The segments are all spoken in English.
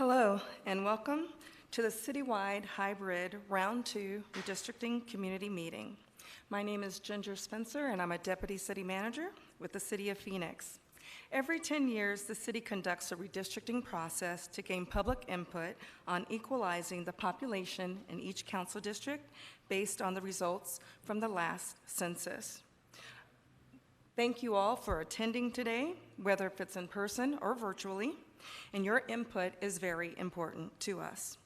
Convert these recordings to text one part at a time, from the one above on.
Hello, and welcome to the Citywide Hybrid Round 2 Redistricting Community Meeting. My name is Ginger Spencer, and I'm a Deputy City Manager with the City of Phoenix. Every 10 years, the city conducts a redistricting process to gain public input on equalizing the population in each council district based on the results from the last census. Thank you all for attending today, whether if it's in person or virtually, and your input is very important to us.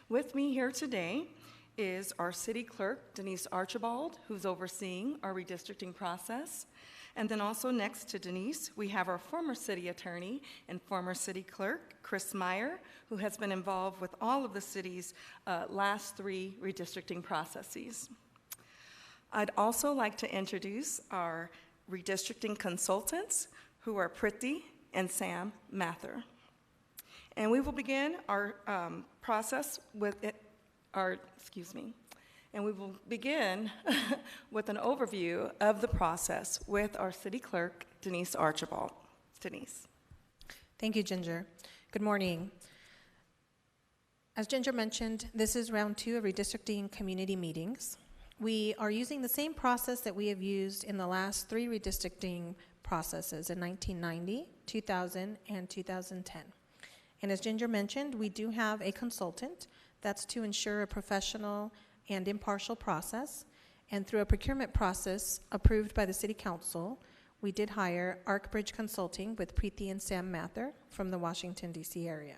With me here today is our city clerk, Denise Archibald, who's overseeing our redistricting process. And then also next to Denise, we have our former city attorney and former city clerk, Chris Meyer, who has been involved with all of the city's last 3 redistricting processes. I'd also like to introduce our redistricting consultants, who are Priti and Sam Mather. And we will begin our process with and we will begin with an overview of the process with our city clerk, Denise Archibald. Denise. Thank you, Ginger. Good morning. As Ginger mentioned, this is round 2 of redistricting community meetings. We are using the same process that we have used in the last 3 redistricting processes in 1990, 2000, and 2010. And as Ginger mentioned, we do have a consultant. That's to ensure a professional and impartial process. And through a procurement process approved by the City Council, we did hire Arcbridge Consulting with Preeti and Sam Mather from the Washington, D.C. area.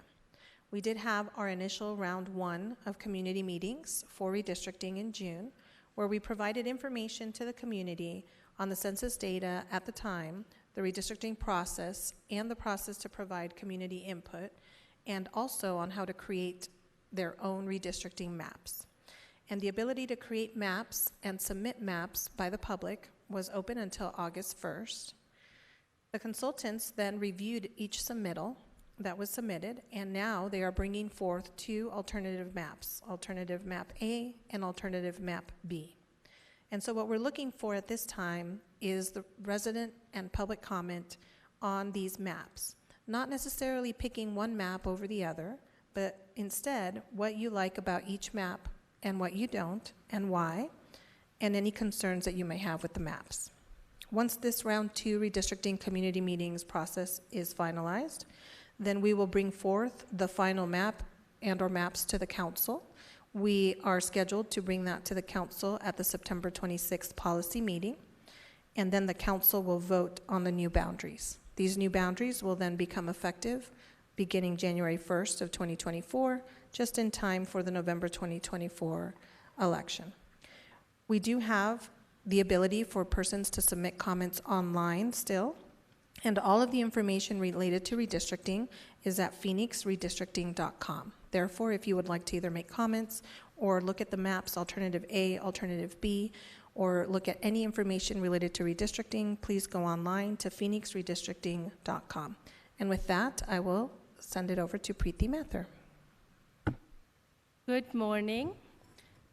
We did have our initial round 1 of community meetings for redistricting in June, where we provided information to the community on the census data at the time, the redistricting process, and the process to provide community input, and also on how to create their own redistricting maps. And the ability to create maps and submit maps by the public was open until August 1st. The consultants then reviewed each submittal that was submitted, and now they are bringing forth 2 alternative maps, Alternative Map A and Alternative Map B. And so what we're looking for at this time is the resident and public comment on these maps. Not necessarily picking one map over the other, but instead what you like about each map and what you don't and why, and any concerns that you may have with the maps. Once this round 2 redistricting community meetings process is finalized, then we will bring forth the final map and or maps to the council. We are scheduled to bring that to the council at the September 26th policy meeting, and then the council will vote on the new boundaries. These new boundaries will then become effective beginning January 1st of 2024, just in time for the November 2024 election. We do have the ability for persons to submit comments online still, and all of the information related to redistricting is at Phoenix.gov. Therefore, if you would like to either make comments or look at the maps, Alternative A, Alternative B, or look at any information related to redistricting, please go online to Phoenix.Redistricting.com. And with that, I will send it over to Preeti Mather. Good morning.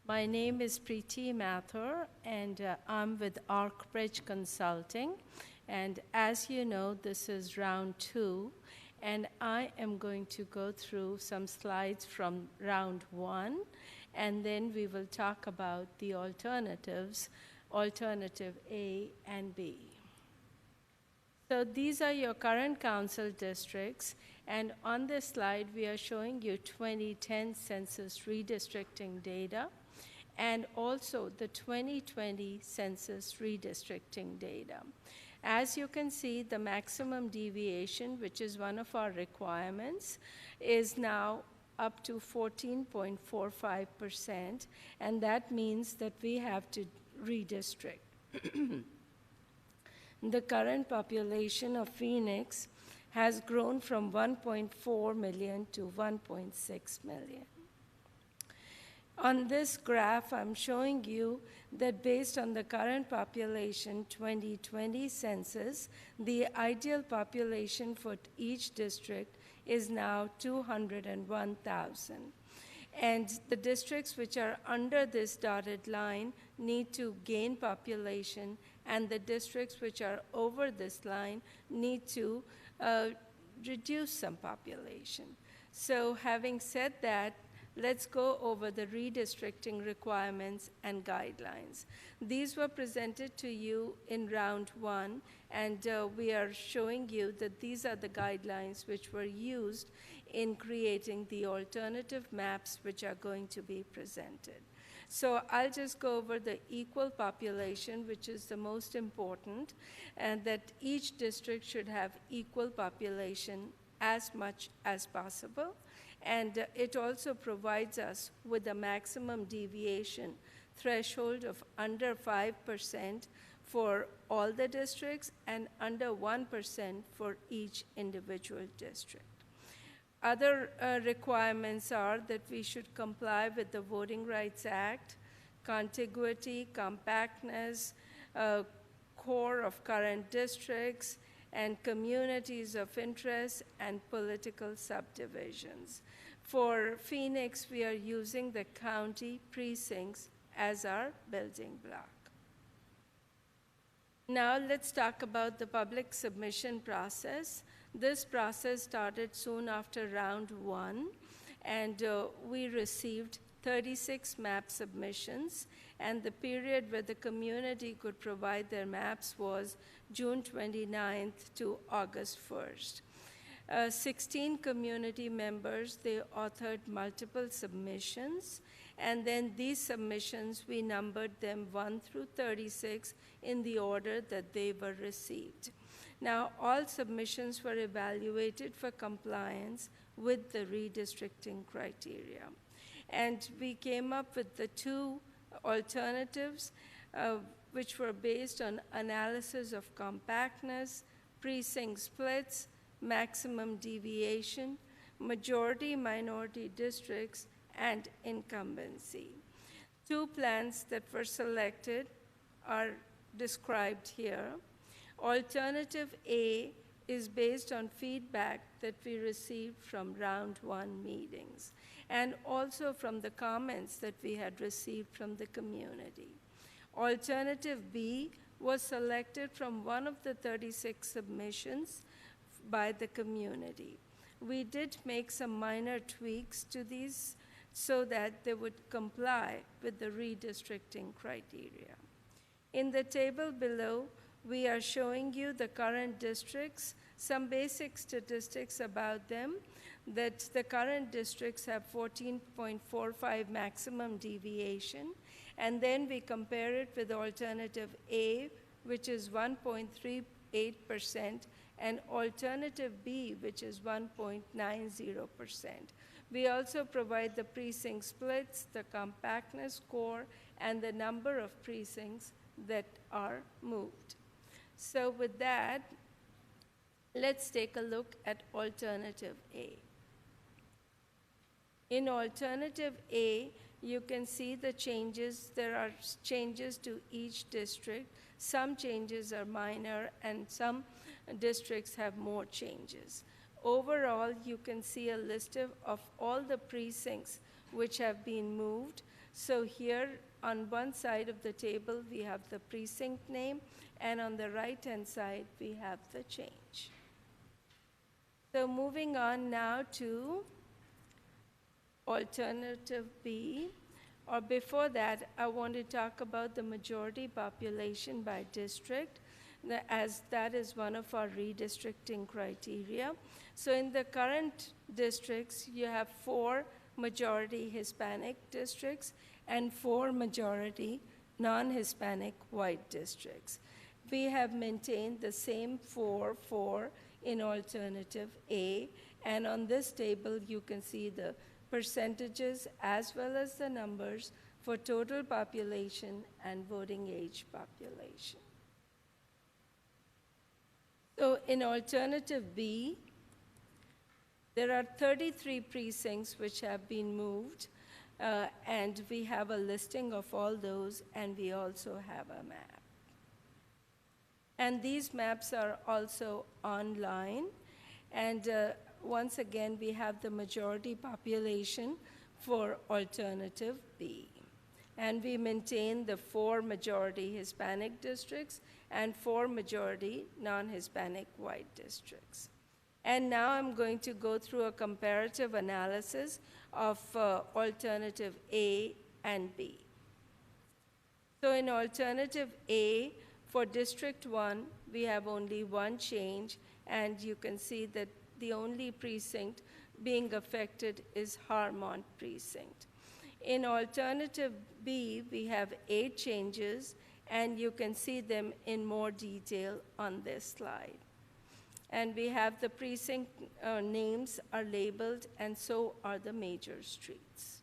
My name is Preeti Mather, and I'm with Arcbridge Consulting. And as you know, this is round 2, and I am going to go through some slides from round 1, and then we will talk about the alternatives, Alternative A and B. So these are your current council districts, and on this slide we are showing you 2010 census redistricting data, and also the 2020 census redistricting data. As you can see, the maximum deviation, which is one of our requirements, is now up to 14.45%, and that means that we have to redistrict. The current population of Phoenix has grown from 1.4 million to 1.6 million. On this graph, I'm showing you that based on the current population 2020 census, the ideal population for each district is now 201,000. And the districts which are under this dotted line need to gain population, and the districts which are over this line need to reduce some population. So having said that, let's go over the redistricting requirements and guidelines. These were presented to you in round one, and we are showing you that these are the guidelines which were used in creating the alternative maps which are going to be presented. So I'll just go over the equal population, which is the most important, and that each district should have equal population as much as possible. And it also provides us with a maximum deviation threshold of under 5% for all the districts and under 1% for each individual district. Other requirements are that we should comply with the Voting Rights Act, contiguity, compactness, core of current districts, and communities of interest and political subdivisions. For Phoenix, we are using the county precincts as our building block. Now let's talk about the public submission process. This process started soon after round one, and we received 36 map submissions, and the period where the community could provide their maps was June 29th to August 1st. 16 community members, they authored multiple submissions, and then these submissions, we numbered them 1 through 36 in the order that they were received. Now, all submissions were evaluated for compliance with the redistricting criteria. And we came up with the two alternatives, which were based on analysis of compactness, precinct splits, maximum deviation, majority-minority districts, and incumbency. Two plans that were selected are described here. Alternative A is based on feedback that we received from round one meetings, and also from the comments that we had received from the community. Alternative B was selected from one of the 36 submissions by the community. We did make some minor tweaks to these so that they would comply with the redistricting criteria. In the table below, we are showing you the current districts, some basic statistics about them, that the current districts have 14.45 maximum deviation, and then we compare it with alternative A, which is 1.38%, and alternative B, which is 1.90%. We also provide the precinct splits, the compactness score, and the number of precincts that are moved. So with that, let's take a look at alternative A. In alternative A, you can see the changes. There are changes to each district. Some changes are minor, and some districts have more changes. Overall, you can see a list of all the precincts which have been moved. So here on one side of the table, we have the precinct name, and on the right-hand side, we have the change. So moving on now to alternative B, or before that, I want to talk about the majority population by district, as that is one of our redistricting criteria. So in the current districts, you have 4 majority Hispanic districts and 4 majority non-Hispanic white districts. We have maintained the same 4 in alternative A, and on this table, you can see the percentages as well as the numbers for total population and voting age population. So in alternative B, there are 33 precincts which have been moved, and we have a listing of all those, and we also have a map. And these maps are also online, and once again, we have the majority population for alternative B. And we maintain the 4 majority Hispanic districts and 4 majority non-Hispanic white districts. And now I'm going to go through a comparative analysis of alternative A and B. So in alternative A, for District 1, we have only one change, and you can see that the only precinct being affected is Harmont precinct. In alternative B, we have 8 changes, and you can see them in more detail on this slide. And we have the precinct names are labeled, and so are the major streets.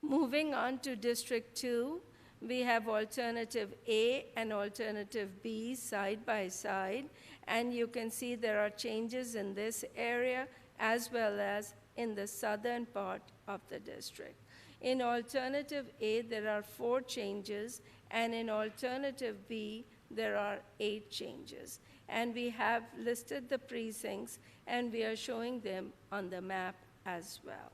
Moving on to District 2, we have alternative A and alternative B side by side, and you can see there are changes in this area as well as in the southern part of the district. In alternative A, there are 4 changes, and in alternative B, there are 8 changes. And we have listed the precincts, and we are showing them on the map as well.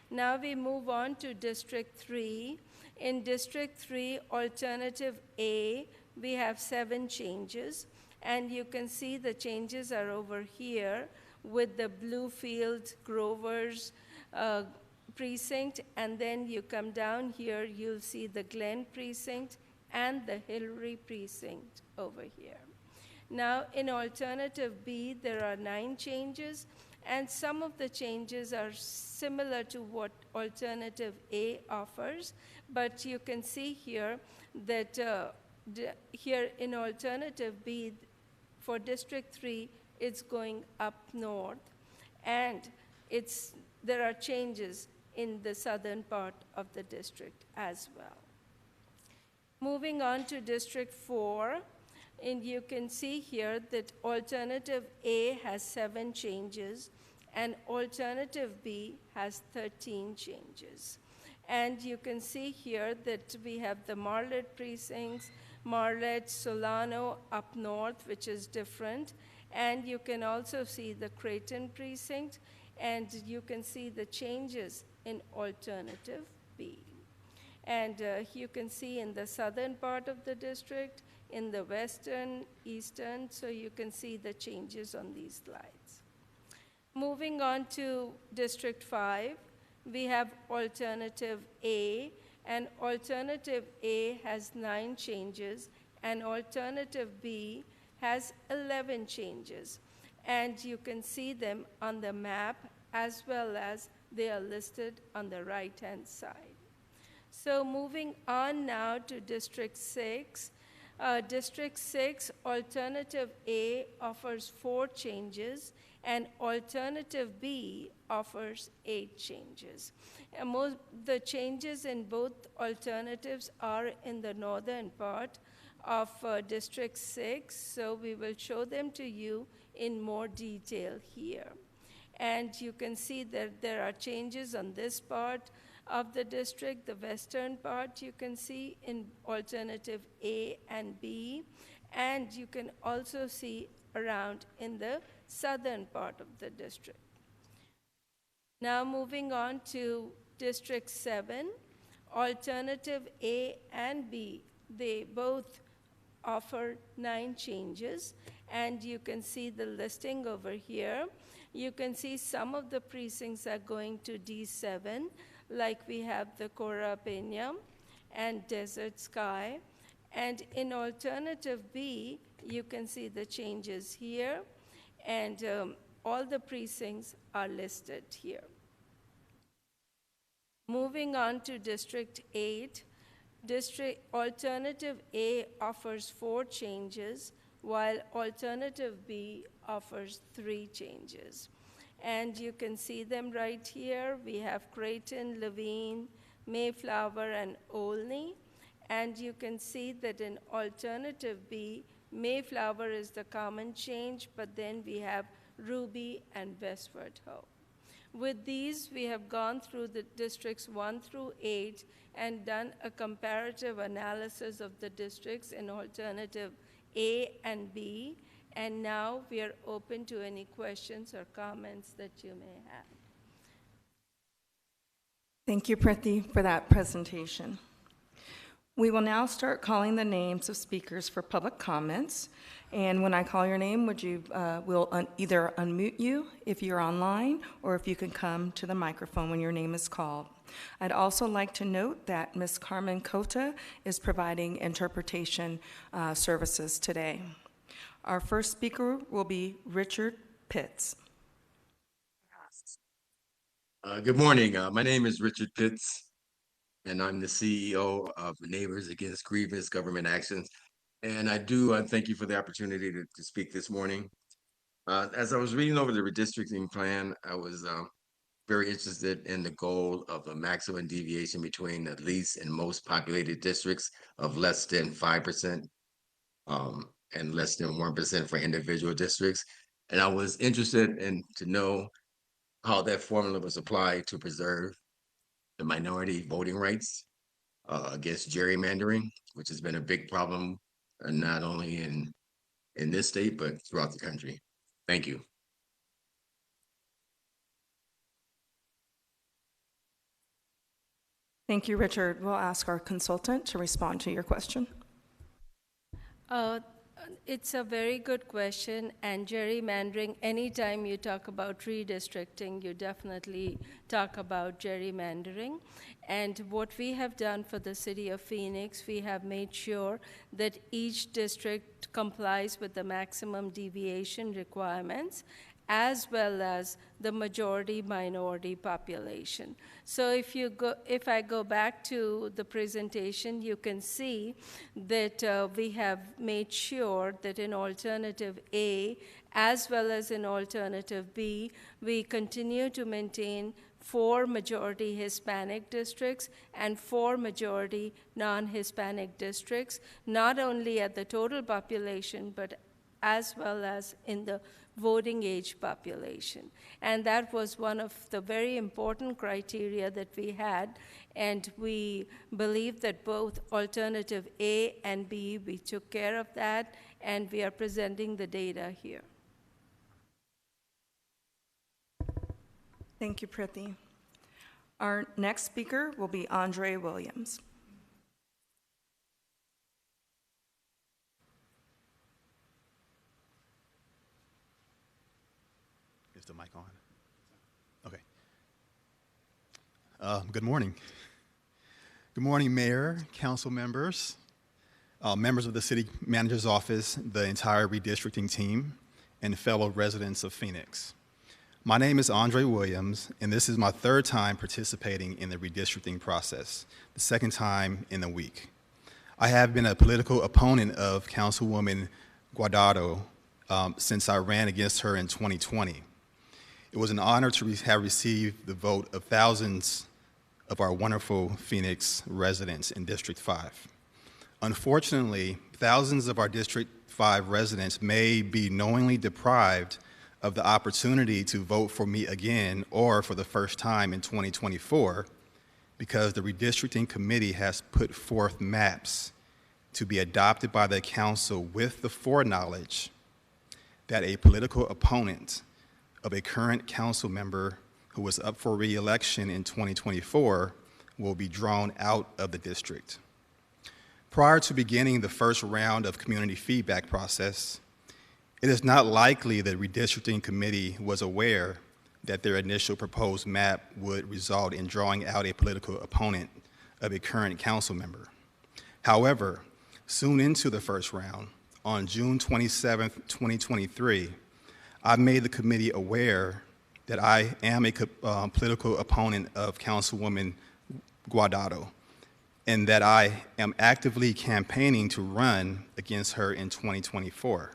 Now we move on to District 3. In District 3, alternative A, we have 7 changes, and you can see the changes are over here with the Bluefield Grovers precinct, and then you come down here, you'll see the Glen precinct and the Hillary precinct over here. Now, in alternative B, there are 9 changes, and some of the changes are similar to what alternative A offers, but you can see here that here in alternative B, for District 3, it's going up north, and there are changes in the southern part of the district as well. Moving on to District 4, and you can see here that alternative A has 7 changes, and alternative B has 13 changes. And you can see here that we have the Marlette precincts, Marlette, Solano up north, which is different, and you can also see the Creighton precinct, and you can see the changes in alternative B. And you can see in the southern part of the district, in the western, eastern, so you can see the changes on these slides. Moving on to District 5, we have alternative A, and alternative A has 9 changes, and alternative B has 11 changes. And you can see them on the map as well as they are listed on the right-hand side. So moving on now to District 6. District 6, alternative A offers 4 changes, and alternative B offers 8 changes. And the changes in both alternatives are in the northern part of District 6, so we will show them to you in more detail here. And you can see that there are changes on this part of the district, the western part you can see in alternative A and B, and you can also see around in the southern part of the district. Now moving on to District 7, alternative A and B, they both offer 9 changes, and you can see the listing over here. You can see some of the precincts are going to D7, like we have the Cora Pena and Desert Sky. And in alternative B, you can see the changes here, and all the precincts are listed here. Moving on to District 8, alternative A offers 4 changes, while alternative B offers 3 changes. And you can see them right here. We have Creighton, Levine, Mayflower, and Olney. And you can see that in alternative B, Mayflower is the common change, but then we have Ruby and Westward Ho. With these, we have gone through the districts 1 through 8 and done a comparative analysis of the districts in alternative A and B. And now we are open to any questions or comments that you may have. Thank you, Priti, for that presentation. We will now start calling the names of speakers for public comments. And when I call your name, we'll either unmute you if you're online, or if you can come to the microphone when your name is called. I'd also like to note that Ms. Carmen Cota is providing interpretation services today. Our first speaker will be Richard Pitts. Good morning. My name is Richard Pitts, and I'm the CEO of Neighbors Against Grievous Government Actions. And I do thank you for the opportunity to speak this morning. As I was reading over the redistricting plan, I was very interested in the goal of a maximum deviation between the least and most populated districts of less than 5% and less than 1% for individual districts. And I was interested in to know how that formula was applied to preserve the minority voting rights against gerrymandering, which has been a big problem, not only in this state, but throughout the country. Thank you. Thank you, Richard. We'll ask our consultant to respond to your question. It's a very good question, and gerrymandering, anytime you talk about redistricting, you definitely talk about gerrymandering. And what we have done for the city of Phoenix, we have made sure that each district complies with the maximum deviation requirements, as well as the majority-minority population. So if I go back to the presentation, you can see that we have made sure that in alternative A, as well as in alternative B, we continue to maintain 4 majority Hispanic districts and 4 majority non-Hispanic districts, not only at the total population, but as well as in the voting age population. And that was one of the very important criteria that we had, and we believe that both alternative A and B, we took care of that, and we are presenting the data here. Thank you, Priti. Our next speaker will be Andre Williams. Is the mic on? Okay. Good morning. Good morning, Mayor, council members, members of the City Manager's Office, the entire redistricting team, and fellow residents of Phoenix. My name is Andre Williams, and this is my 3rd time participating in the redistricting process, the 2nd time in a week. I have been a political opponent of Councilwoman Guardado since I ran against her in 2020. It was an honor to have received the vote of thousands of our wonderful Phoenix residents in District 5. Unfortunately, thousands of our District 5 residents may be knowingly deprived of the opportunity to vote for me again or for the first time in 2024 because the redistricting committee has put forth maps to be adopted by the council with the foreknowledge that a political opponent of a current council member who was up for re-election in 2024 will be drawn out of the district. Prior to beginning the first round of community feedback process, it is not likely the redistricting committee was aware that their initial proposed map would result in drawing out a political opponent of a current council member. However, soon into the first round, on June 27, 2023, I made the committee aware that I am a political opponent of Councilwoman Guardado, and that I am actively campaigning to run against her in 2024.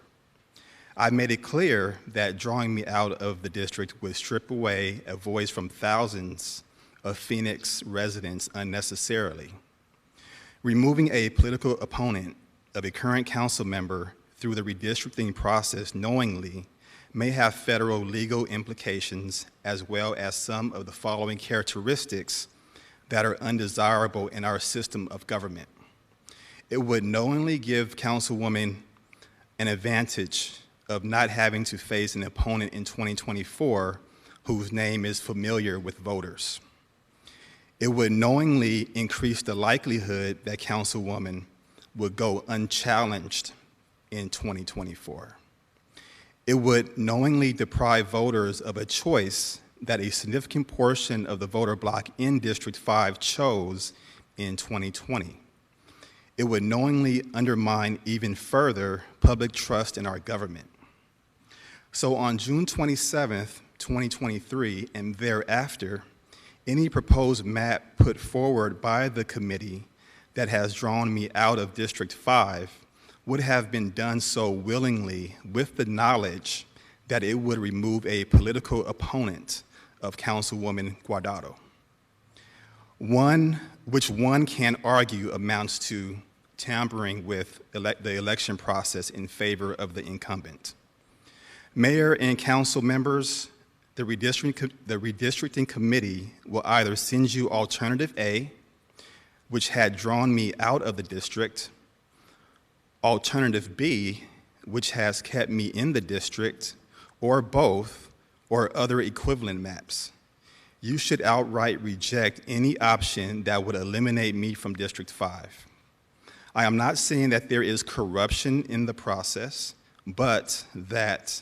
I made it clear that drawing me out of the district would strip away a voice from thousands of Phoenix residents unnecessarily. Removing a political opponent of a current council member through the redistricting process knowingly may have federal legal implications, as well as some of the following characteristics that are undesirable in our system of government. It would knowingly give Councilwoman an advantage of not having to face an opponent in 2024 whose name is familiar with voters. It would knowingly increase the likelihood that Councilwoman would go unchallenged in 2024. It would knowingly deprive voters of a choice that a significant portion of the voter bloc in District 5 chose in 2020. It would knowingly undermine even further public trust in our government. So on June 27th, 2023, and thereafter, any proposed map put forward by the committee that has drawn me out of District 5 would have been done so willingly with the knowledge that it would remove a political opponent of Councilwoman Guardado. One can argue amounts to tampering with the election process in favor of the incumbent. Mayor and council members, the redistricting committee will either send you alternative A, which had drawn me out of the district, alternative B, which has kept me in the district, or both, or other equivalent maps. You should outright reject any option that would eliminate me from District 5. I am not saying that there is corruption in the process, but that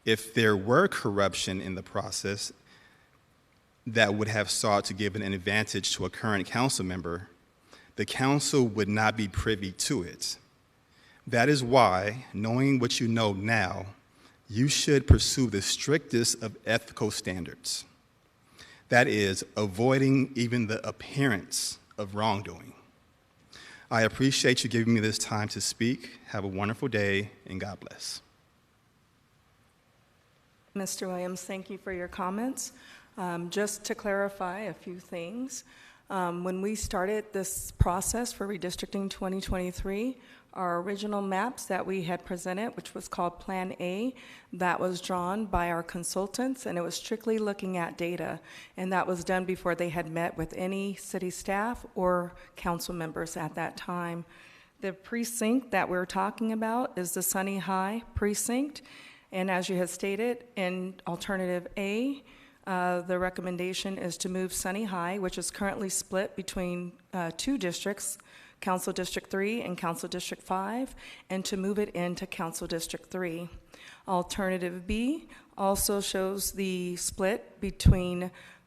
if there were corruption in the process that would have sought to give an advantage to a current council member, the council would not be privy to it. That is why, knowing what you know now, you should pursue the strictest of ethical standards. That is, avoiding even the appearance of wrongdoing. I appreciate you giving me this time to speak. Have a wonderful day, and God bless. Mr. Williams, thank you for your comments. Just to clarify a few things, when we started this process for redistricting 2023, our original maps that we had presented, which was called Plan A, that was drawn by our consultants, and it was strictly looking at data, and that was done before they had met with any city staff or council members at that time. The precinct that we're talking about is the Sunny High precinct, and as you had stated, in alternative A, the recommendation is to move Sunny High, which is currently split between two districts, Council District 3 and Council District 5, and to move it into Council District 3. Alternative B also shows the split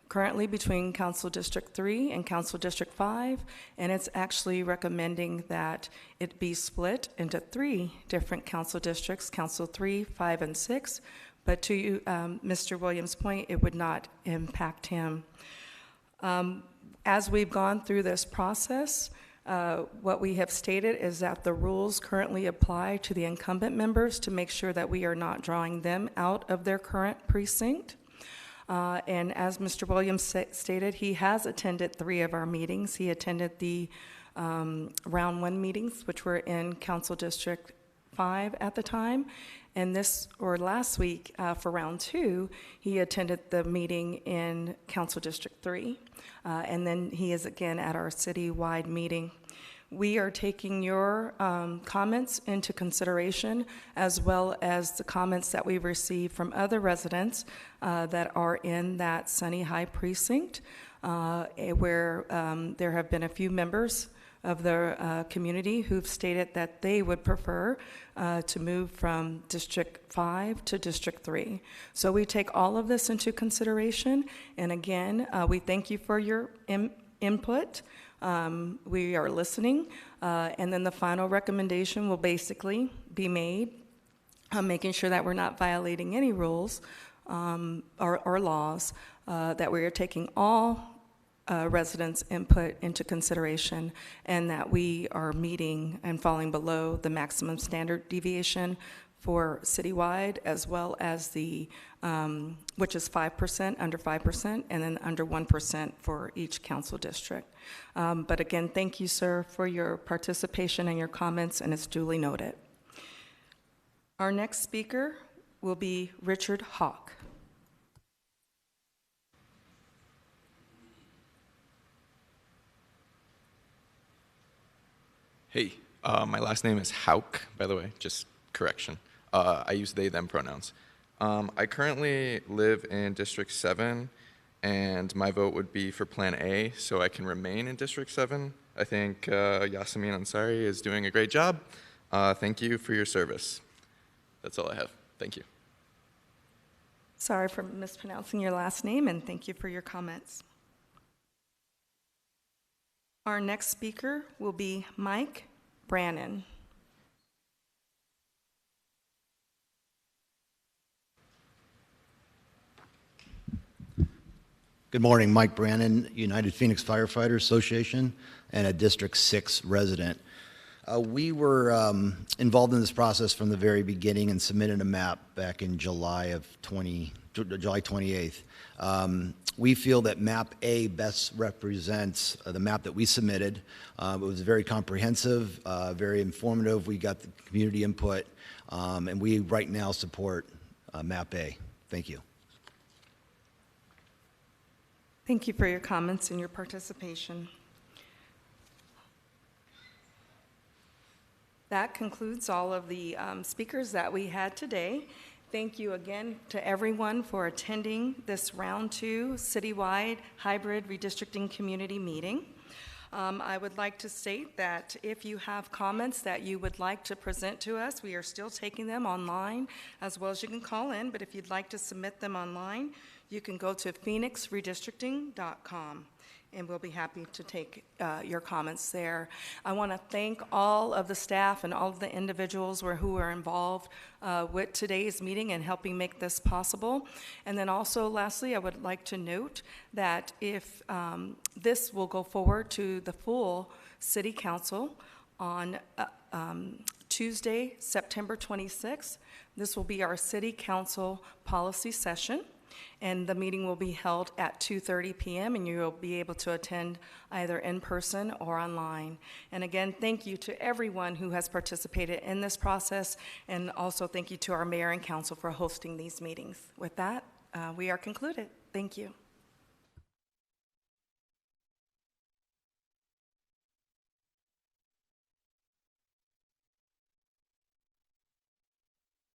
currently between Council District 3 and Council District 5, and it's actually recommending that it be split into 3 different council districts, Council 3, 5, and 6, but to Mr. Williams' point, it would not impact him. As we've gone through this process, what we have stated is that the rules currently apply to the incumbent members to make sure that we are not drawing them out of their current precinct. And as Mr. Williams stated, he has attended 3 of our meetings. He attended the round 1 meetings, which were in Council District 5 at the time. And last week for round 2, he attended the meeting in Council District 3. And then he is again at our citywide meeting. We are taking your comments into consideration, as well as the comments that we've received from other residents that are in that Sunny High precinct, where there have been a few members of the community who've stated that they would prefer to move from District 5 to District 3. So we take all of this into consideration, and again, we thank you for your input. We are listening, and then the final recommendation will basically be made, making sure that we're not violating any rules or laws, that we are taking all residents' input into consideration, and that we are meeting and falling below the maximum standard deviation for citywide, as well as the, which is 5%, under 5%, and then under 1% for each council district. But again, thank you, sir, for your participation and your comments, and it's duly noted. Our next speaker will be Richard Hawk. Hey, my last name is Hauk, by the way, just correction. I use they, them pronouns. I currently live in District 7, and my vote would be for Plan A, so I can remain in District 7. I think Yasemin Ansari is doing a great job. Thank you for your service. That's all I have. Thank you. Sorry for mispronouncing your last name, and thank you for your comments. Our next speaker will be Mike Brannon. Good morning, Mike Brannon, United Phoenix Firefighter Association, and a District 6 resident. We were involved in this process from the very beginning and submitted a map back in July 28th. We feel that map A best represents the map that we submitted. It was very comprehensive, very informative. We got the community input, and we right now support map A. Thank you. Thank you for your comments and your participation. That concludes all of the speakers that we had today. Thank you again to everyone for attending this round 2 citywide hybrid redistricting community meeting. I would like to state that if you have comments that you would like to present to us, we are still taking them online, as well as you can call in, but if you'd like to submit them online, you can go to Phoenix.gov, and we'll be happy to take your comments there. I want to thank all of the staff and all of the individuals who are involved with today's meeting and helping make this possible. And then also, lastly, I would like to note that if this will go forward to the full City Council on Tuesday, September 26th, this will be our City Council policy session. And the meeting will be held at 2:30 p.m. and you will be able to attend either in person or online. And again, thank you to everyone who has participated in this process, and also thank you to our mayor and council for hosting these meetings. With that, we are concluded. Thank you.